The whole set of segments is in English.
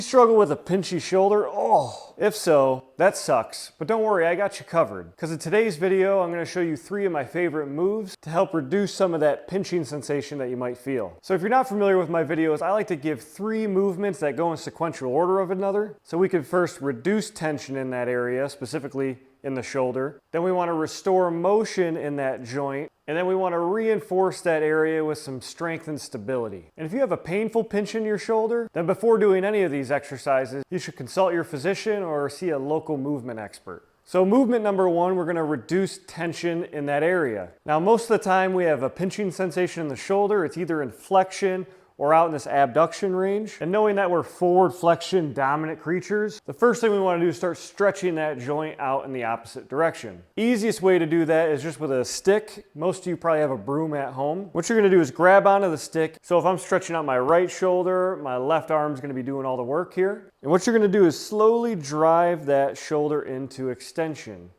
You struggle with a pinchy shoulder? Oh, if so, that sucks. But don't worry, I got you covered. Because in today's video, I'm going to show you 3 of my favorite moves to help reduce some of that pinching sensation that you might feel. So if you're not familiar with my videos, I like to give 3 movements that go in sequential order of another. So we can first reduce tension in that area, specifically in the shoulder. Then we want to restore motion in that joint. And then we want to reinforce that area with some strength and stability. And if you have a painful pinch in your shoulder, then before doing any of these exercises, you should consult your physician or see a local movement expert. So movement number 1, we're going to reduce tension in that area. Now most of the time we have a pinching sensation in the shoulder. It's either in flexion or out in this abduction range. And knowing that we're forward flexion dominant creatures, the first thing we want to do is start stretching that joint out in the opposite direction. Easiest way to do that is just with a stick. Most of you probably have a broom at home. What you're going to do is grab onto the stick. So if I'm stretching out my right shoulder, my left arm is going to be doing all the work here. And what you're going to do is slowly drive that shoulder into extension.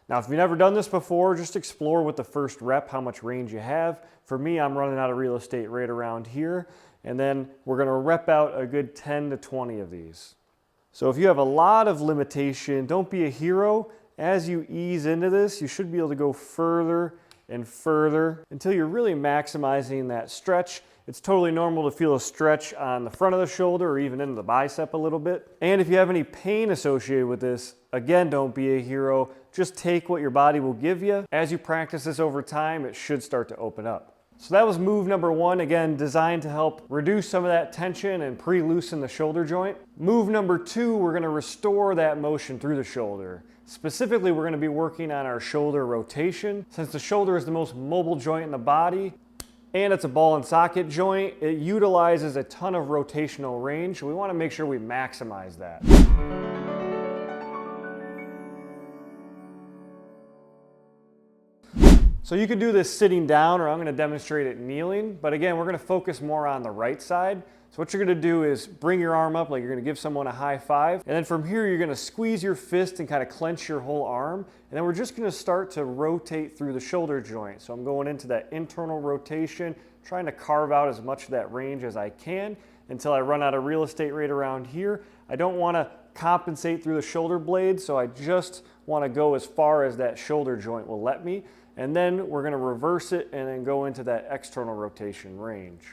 Now, if you've never done this before, just explore with the first rep how much range you have. For me, I'm running out of real estate right around here. And then we're going to rep out a good 10 to 20 of these. So if you have a lot of limitation, don't be a hero. As you ease into this, you should be able to go further and further until you're really maximizing that stretch. It's totally normal to feel a stretch on the front of the shoulder or even into the bicep a little bit. And if you have any pain associated with this, again, don't be a hero. Just take what your body will give you. As you practice this over time, it should start to open up. So that was move number 1, again, designed to help reduce some of that tension and pre-loosen the shoulder joint. Move number 2, we're going to restore that motion through the shoulder. Specifically, we're going to be working on our shoulder rotation. Since the shoulder is the most mobile joint in the body, and it's a ball and socket joint, it utilizes a ton of rotational range. We want to make sure we maximize that. So you can do this sitting down, or I'm going to demonstrate it kneeling. But again, we're going to focus more on the right side. So what you're going to do is bring your arm up like you're going to give someone a high five. And then from here, you're going to squeeze your fist and kind of clench your whole arm. And then we're just going to start to rotate through the shoulder joint. So I'm going into that internal rotation, trying to carve out as much of that range as I can until I run out of real estate right around here. I don't want to compensate through the shoulder blade, so I just want to go as far as that shoulder joint will let me. And then we're going to reverse it and then go into that external rotation range.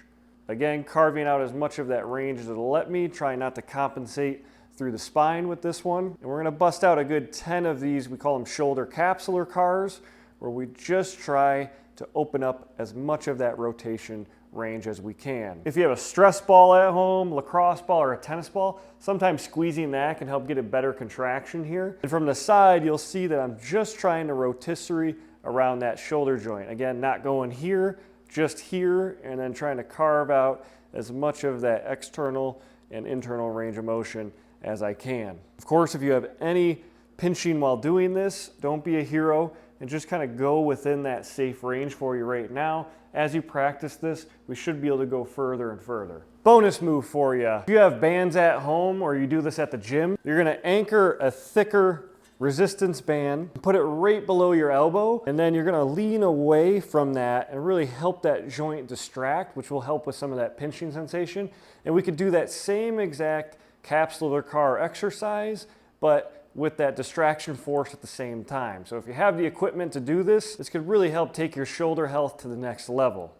Again, carving out as much of that range as it'll let me, trying not to compensate through the spine with this one. And we're going to bust out a good 10 of these, we call them shoulder capsular cars, where we just try to open up as much of that rotation range as we can. If you have a stress ball at home, lacrosse ball, or a tennis ball, sometimes squeezing that can help get a better contraction here. And from the side, you'll see that I'm just trying to rotisserie around that shoulder joint. Again, not going here, just here, and then trying to carve out as much of that external and internal range of motion as I can. Of course, if you have any pinching while doing this, don't be a hero and just kind of go within that safe range for you right now. As you practice this, we should be able to go further and further. Bonus move for you. If you have bands at home or you do this at the gym, you're going to anchor a thicker resistance band, put it right below your elbow, and then you're going to lean away from that and really help that joint distract, which will help with some of that pinching sensation. And we could do that same exact capsular car exercise, but with that distraction force at the same time. So if you have the equipment to do this, this could really help take your shoulder health to the next level.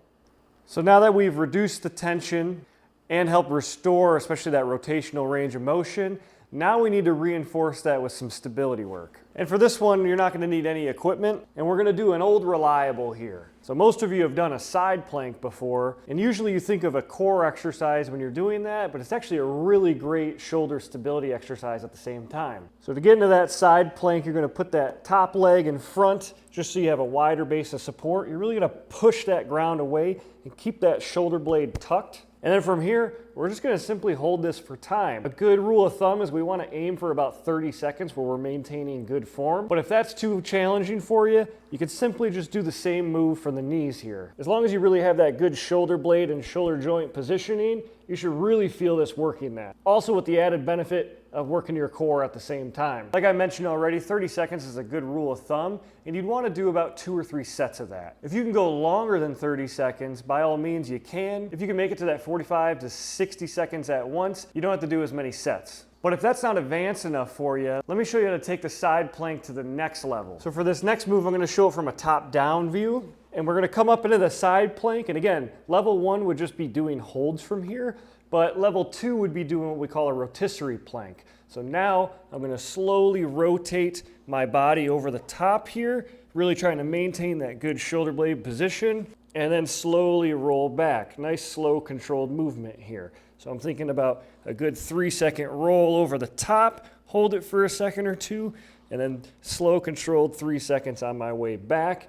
So now that we've reduced the tension and helped restore, especially that rotational range of motion, now we need to reinforce that with some stability work. And for this one, you're not going to need any equipment, and we're going to do an old reliable here. So most of you have done a side plank before, and usually you think of a core exercise when you're doing that, but it's actually a really great shoulder stability exercise at the same time. So to get into that side plank, you're going to put that top leg in front just so you have a wider base of support. You're really going to push that ground away and keep that shoulder blade tucked. And then from here, we're just going to simply hold this for time. A good rule of thumb is we want to aim for about 30 seconds where we're maintaining good form. But if that's too challenging for you, you can simply just do the same move for the knees here. As long as you really have that good shoulder blade and shoulder joint positioning, you should really feel this working that. Also with the added benefit of working your core at the same time. Like I mentioned already, 30 seconds is a good rule of thumb, and you'd want to do about 2 or 3 sets of that. If you can go longer than 30 seconds, by all means you can. If you can make it to that 45 to 60 60 seconds at once. You don't have to do as many sets. But if that's not advanced enough for you, let me show you how to take the side plank to the next level. So for this next move, I'm gonna show it from a top-down view, and we're gonna come up into the side plank. And again, level 1 would just be doing holds from here, but level 2 would be doing what we call a rotisserie plank. So now I'm gonna slowly rotate my body over the top here, really trying to maintain that good shoulder blade position, and then slowly roll back. Nice, slow, controlled movement here. So I'm thinking about a good 3-second roll over the top, hold it for a second or two, and then slow, controlled 3 seconds on my way back.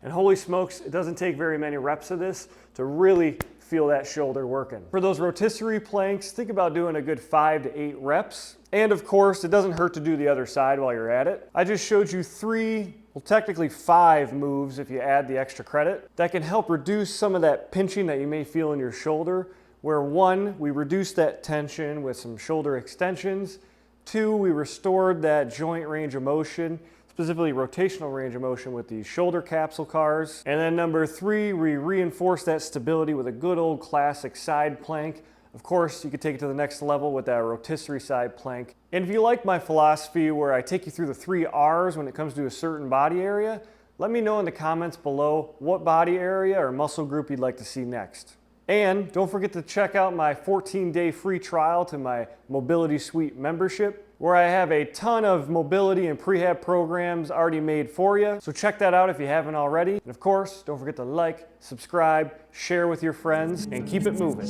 And holy smokes, it doesn't take very many reps of this to really feel that shoulder working. For those rotisserie planks, think about doing a good 5 to 8 reps. And of course, it doesn't hurt to do the other side while you're at it. I just showed you 3, well, technically 5 moves if you add the extra credit, that can help reduce some of that pinching that you may feel in your shoulder, where 1, we reduced that tension with some shoulder extensions. 2, we restored that joint range of motion, specifically rotational range of motion with these shoulder capsule cars. And then number 3, we reinforced that stability with a good old classic side plank. Of course, you could take it to the next level with that rotisserie side plank. And if you like my philosophy where I take you through the 3 R's when it comes to a certain body area, let me know in the comments below what body area or muscle group you'd like to see next. And don't forget to check out my 14-day free trial to my Mobility Suite membership, where I have a ton of mobility and prehab programs already made for you. So check that out if you haven't already. And of course, don't forget to like, subscribe, share with your friends, and keep it moving.